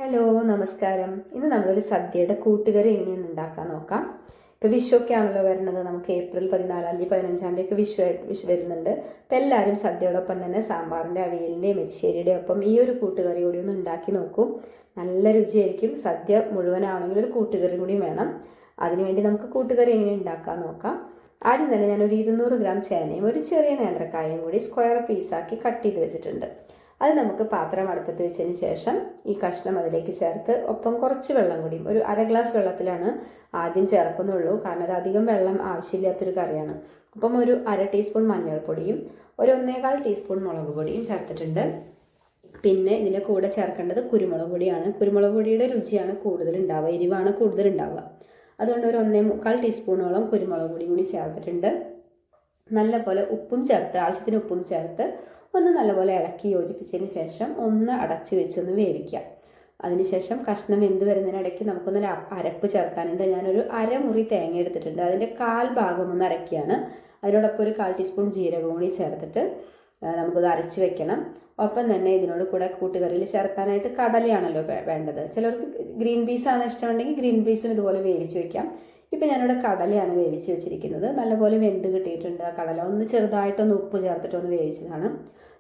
Hello നമസ്കാരം. ഇന്ന് നമ്മളൊരു സദ്യയുടെ കൂട്ടുകറി എങ്ങനെയാണ് ഉണ്ടാക്കാൻ നോക്കാം. ഇപ്പോൾ വിഷുവൊക്കെ ആണല്ലോ വരുന്നത്. നമുക്ക് ഏപ്രിൽ 14 തീയതി 15 തീയതി ഒക്കെ വിഷു വരുന്നുണ്ട്. അപ്പോൾ എല്ലാവരും സദ്യയോടൊപ്പം തന്നെ സാമ്പാറിൻ്റെ അവിയലിൻ്റെയും എരിശ്ശേരിയുടെയും ഒപ്പം ഈ ഒരു കൂട്ടുകറി കൂടി ഒന്ന് ഉണ്ടാക്കി നോക്കൂ. നല്ല രുചിയായിരിക്കും. സദ്യ മുഴുവനാണെങ്കിൽ ഒരു കൂട്ടുകറി കൂടി വേണം. അതിനുവേണ്ടി നമുക്ക് കൂട്ടുകറി എങ്ങനെ ഉണ്ടാക്കാൻ നോക്കാം. ആദ്യം തന്നെ ഞാനൊരു 200 ഗ്രാം ചേനയും ഒരു ചെറിയ നേന്ത്രക്കായും കൂടി സ്ക്വയർ പീസാക്കി കട്ട് ചെയ്ത് വെച്ചിട്ടുണ്ട്. അത് നമുക്ക് പാത്രം അടുപ്പത്ത് വെച്ചതിന് ശേഷം ഈ കഷ്ണം അതിലേക്ക് ചേർത്ത് ഒപ്പം കുറച്ച് വെള്ളം കൂടിയും ഒരു അര ഗ്ലാസ് വെള്ളത്തിലാണ് ആദ്യം ചേർക്കുന്നുള്ളൂ. കാരണം അത് അധികം വെള്ളം ആവശ്യമില്ലാത്തൊരു കറിയാണ്. ഒപ്പം ഒരു അര ടീസ്പൂൺ മഞ്ഞൾപ്പൊടിയും ഒരു 1.25 ടീസ്പൂൺ മുളക് പൊടിയും ചേർത്തിട്ടുണ്ട്. പിന്നെ ഇതിൻ്റെ കൂടെ ചേർക്കേണ്ടത് കുരുമുളക് പൊടിയാണ്. കുരുമുളക് പൊടിയുടെ രുചിയാണ് കൂടുതൽ ഉണ്ടാവുക, എരിവാണ് കൂടുതൽ ഉണ്ടാവുക. അതുകൊണ്ട് ഒരു 1.25 ടീസ്പൂണോളം കുരുമുളക് പൊടിയും കൂടി ചേർത്തിട്ടുണ്ട്. നല്ലപോലെ ഉപ്പും ചേർത്ത് ആവശ്യത്തിന് ഉപ്പും ചേർത്ത് ഒന്ന് നല്ലപോലെ ഇളക്കി യോജിപ്പിച്ചതിന് ശേഷം ഒന്ന് അടച്ച് വെച്ചൊന്ന് വേവിക്കാം. അതിനുശേഷം കഷ്ണം വെന്ത് വരുന്നതിനിടയ്ക്ക് നമുക്കൊന്ന് അരപ്പ് ചേർക്കാനുണ്ട്. ഞാനൊരു അരമുറി തേങ്ങ എടുത്തിട്ടുണ്ട്. അതിൻ്റെ 1/4 ഭാഗം ഒന്ന് അരയ്ക്കുകയാണ്. അതിനോടൊപ്പം ഒരു 1/4 ടീസ്പൂൺ ജീരകം കൂടി ചേർത്തിട്ട് നമുക്കത് അരച്ച് വെക്കണം. ഒപ്പം തന്നെ ഇതിനോട് കൂടെ കൂട്ടുകറിയിൽ ചേർക്കാനായിട്ട് കടലയാണല്ലോ വേണ്ടത്. ചിലർക്ക് ഗ്രീൻ പീസാണ് ഇഷ്ടമുണ്ടെങ്കിൽ ഗ്രീൻ പീസും ഇതുപോലെ വേവിച്ച് വെക്കാം. ഇപ്പം ഞാനിവിടെ കടലയാണ് വേവിച്ച് വെച്ചിരിക്കുന്നത്. നല്ലപോലെ വെന്ത് കിട്ടിയിട്ടുണ്ട്. ആ കടല ഒന്ന് ചെറുതായിട്ടൊന്ന് ഉപ്പ് ചേർത്തിട്ടൊന്ന് വേവിച്ചതാണ്.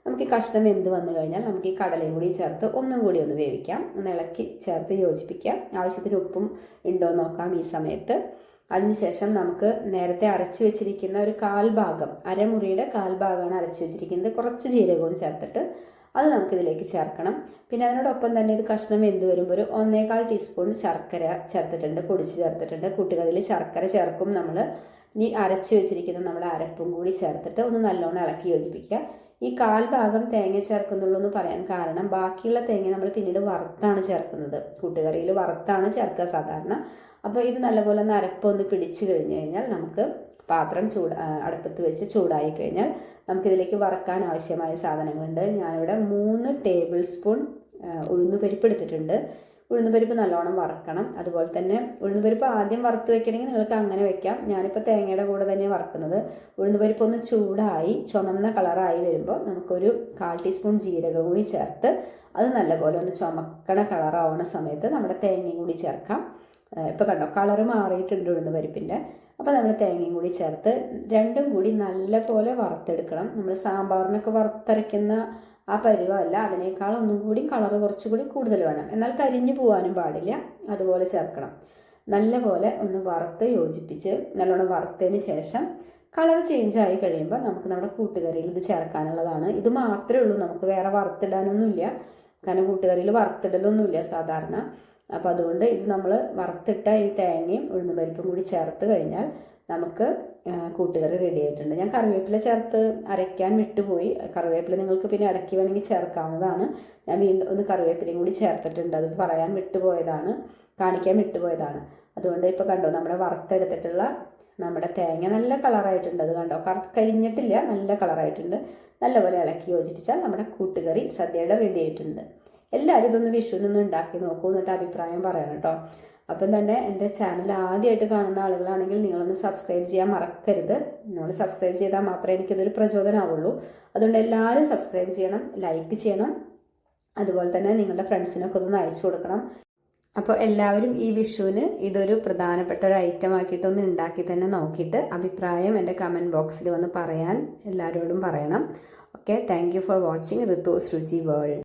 നമുക്ക് ഈ കഷ്ണം വെന്ത് വന്നു കഴിഞ്ഞാൽ നമുക്ക് ഈ കടലയും കൂടി ചേർത്ത് ഒന്നും കൂടി ഒന്ന് വേവിക്കാം. ഒന്ന് ഇളക്കി ചേർത്ത് യോജിപ്പിക്കാം. ആവശ്യത്തിന് ഉപ്പും ഉണ്ടോ നോക്കാം ഈ സമയത്ത്. അതിനുശേഷം നമുക്ക് നേരത്തെ അരച്ച് വെച്ചിരിക്കുന്ന ഒരു 1/4 ഭാഗം, അരമുറിയുടെ 1/4 ഭാഗമാണ് അരച്ച് വെച്ചിരിക്കുന്നത്. കുറച്ച് ജീരകവും ചേർത്തിട്ട് അത് നമുക്കിതിലേക്ക് ചേർക്കണം. പിന്നെ അതിനോടൊപ്പം തന്നെ ഇത് കഷ്ണം വെന്ത് വരുമ്പോൾ ഒരു 1.25 ടീസ്പൂൺ ശർക്കര ചേർത്തിട്ടുണ്ട്, പൊടിച്ച് ചേർത്തിട്ടുണ്ട്. കൂട്ടുകറിയിൽ ശർക്കര ചേർക്കും നമ്മൾ. ഇനി അരച്ച് വെച്ചിരിക്കുന്ന നമ്മുടെ അരപ്പും കൂടി ചേർത്തിട്ട് ഒന്ന് നല്ലോണം ഇളക്കി യോജിപ്പിക്കുക. ഈ 1/4 ഭാഗം തേങ്ങ ചേർക്കുന്നുള്ളൂ എന്ന് പറയാൻ കാരണം ബാക്കിയുള്ള തേങ്ങ നമ്മൾ പിന്നീട് വറുത്താണ് ചേർക്കുന്നത്. കൂട്ടുകറിയിൽ വറുത്താണ് ചേർക്കുക സാധാരണ. അപ്പോൾ ഇത് നല്ലപോലെ ഒന്ന് അരപ്പൊന്ന് പിടിച്ചു കഴിഞ്ഞ് കഴിഞ്ഞാൽ നമുക്ക് പാത്രം അടുപ്പത്ത് വെച്ച് ചൂടായി കഴിഞ്ഞാൽ നമുക്കിതിലേക്ക് വറക്കാൻ ആവശ്യമായ സാധനങ്ങളുണ്ട്. ഞാനിവിടെ 3 ടേബിൾ സ്പൂൺ ഉഴുന്നുപരിപ്പ് എടുത്തിട്ടുണ്ട്. ഉഴുന്നുപരിപ്പ് നല്ലോണം വറക്കണം. അതുപോലെ തന്നെ ഉഴുന്നുപരിപ്പ് ആദ്യം വറുത്ത് വെക്കണമെങ്കിൽ നിങ്ങൾക്ക് അങ്ങനെ വെക്കാം. ഞാനിപ്പോൾ തേങ്ങയുടെ കൂടെ തന്നെ വറക്കുന്നത്. ഉഴുന്നുപരിപ്പ് ഒന്ന് ചൂടായി ചുമന്ന കളറായി വരുമ്പോൾ നമുക്കൊരു 1/4 ടീസ്പൂൺ ജീരകം കൂടി ചേർത്ത് അത് നല്ലപോലെ ഒന്ന് ചുമക്കണ കളറാവുന്ന സമയത്ത് നമ്മുടെ തേങ്ങയും കൂടി ചേർക്കാം. ഇപ്പോൾ കണ്ടോ കളറ് മാറിയിട്ടുണ്ട് ഉഴുന്നുപരിപ്പിൻ്റെ. അപ്പോൾ നമ്മൾ തേങ്ങയും കൂടി ചേർത്ത് രണ്ടും കൂടി നല്ലപോലെ വറുത്തെടുക്കണം. നമ്മൾ സാമ്പാറിനൊക്കെ വറുത്തരയ്ക്കുന്ന ആ പരുവമല്ല, അതിനേക്കാൾ ഒന്നും കൂടി കളറ് കുറച്ചുകൂടി കൂടുതൽ വേണം. എന്നാൽ കരിഞ്ഞു പോകാനും പാടില്ല. അതുപോലെ ചേർക്കണം. നല്ലപോലെ ഒന്ന് വറുത്ത് യോജിപ്പിച്ച് നല്ലോണം വറുത്തതിന് ശേഷം കളർ ചേഞ്ച് ആയി കഴിയുമ്പോൾ നമുക്ക് നമ്മുടെ കൂട്ടുകറിയിൽ ഇത് ചേർക്കാനുള്ളതാണ്. ഇത് മാത്രമേ ഉള്ളൂ, നമുക്ക് വേറെ വറുത്തിടാനൊന്നുമില്ല. കാരണം കൂട്ടുകറിയിൽ വറുത്തിടലൊന്നുമില്ല സാധാരണ. അപ്പോൾ അതുകൊണ്ട് ഇത് നമ്മൾ വറുത്തിട്ട ഈ തേങ്ങയും ഉഴുന്നുപരിപ്പും കൂടി ചേർത്ത് കഴിഞ്ഞാൽ നമുക്ക് കൂട്ടുകറി റെഡി ആയിട്ടുണ്ട്. ഞാൻ കറിവേപ്പില ചേർത്ത് അരയ്ക്കാൻ വിട്ടുപോയി. കറിവേപ്പില നിങ്ങൾക്ക് പിന്നെ ഇടയ്ക്ക് വേണമെങ്കിൽ ചേർക്കാവുന്നതാണ്. ഞാൻ വീണ്ടും ഒന്ന് കറിവേപ്പിലയും കൂടി ചേർത്തിട്ടുണ്ട്. അത് പറയാൻ വിട്ടുപോയതാണ്, കാണിക്കാൻ വിട്ടുപോയതാണ്. അതുകൊണ്ട് ഇപ്പോൾ കണ്ടോ നമ്മുടെ വറുത്തെടുത്തിട്ടുള്ള നമ്മുടെ തേങ്ങ നല്ല കളറായിട്ടുണ്ട്. അത് കണ്ടോ, കരിഞ്ഞിട്ടില്ല, നല്ല കളറായിട്ടുണ്ട്. നല്ലപോലെ ഇളക്കി യോജിപ്പിച്ചാൽ നമ്മുടെ കൂട്ടുകറി സദ്യയുടെ റെഡി ആയിട്ടുണ്ട്. എല്ലാവരും ഇതൊന്ന് വിഷുവിനൊന്ന് ഉണ്ടാക്കി നോക്കൂ, എന്നിട്ട് അഭിപ്രായം പറയണം കേട്ടോ. അപ്പം തന്നെ എൻ്റെ ചാനൽ ആദ്യമായിട്ട് കാണുന്ന ആളുകളാണെങ്കിൽ നിങ്ങളൊന്ന് സബ്സ്ക്രൈബ് ചെയ്യാൻ മറക്കരുത്. നിങ്ങൾ സബ്സ്ക്രൈബ് ചെയ്താൽ മാത്രമേ എനിക്കിതൊരു പ്രചോദനമാവുള്ളൂ. അതുകൊണ്ട് എല്ലാവരും സബ്സ്ക്രൈബ് ചെയ്യണം, ലൈക്ക് ചെയ്യണം. അതുപോലെ തന്നെ നിങ്ങളുടെ ഫ്രണ്ട്സിനൊക്കെ ഒന്ന് അയച്ചു കൊടുക്കണം. അപ്പോൾ എല്ലാവരും ഈ വിഷുവിന് ഇതൊരു പ്രധാനപ്പെട്ട ഒരു ഐറ്റം ആക്കിയിട്ടൊന്ന് ഉണ്ടാക്കി തന്നെ നോക്കിയിട്ട് അഭിപ്രായം എൻ്റെ കമൻറ്റ് ബോക്സിൽ വന്ന് പറയാൻ എല്ലാവരോടും പറയണം. Okay, thank you for watching Rithu's Ruchi world.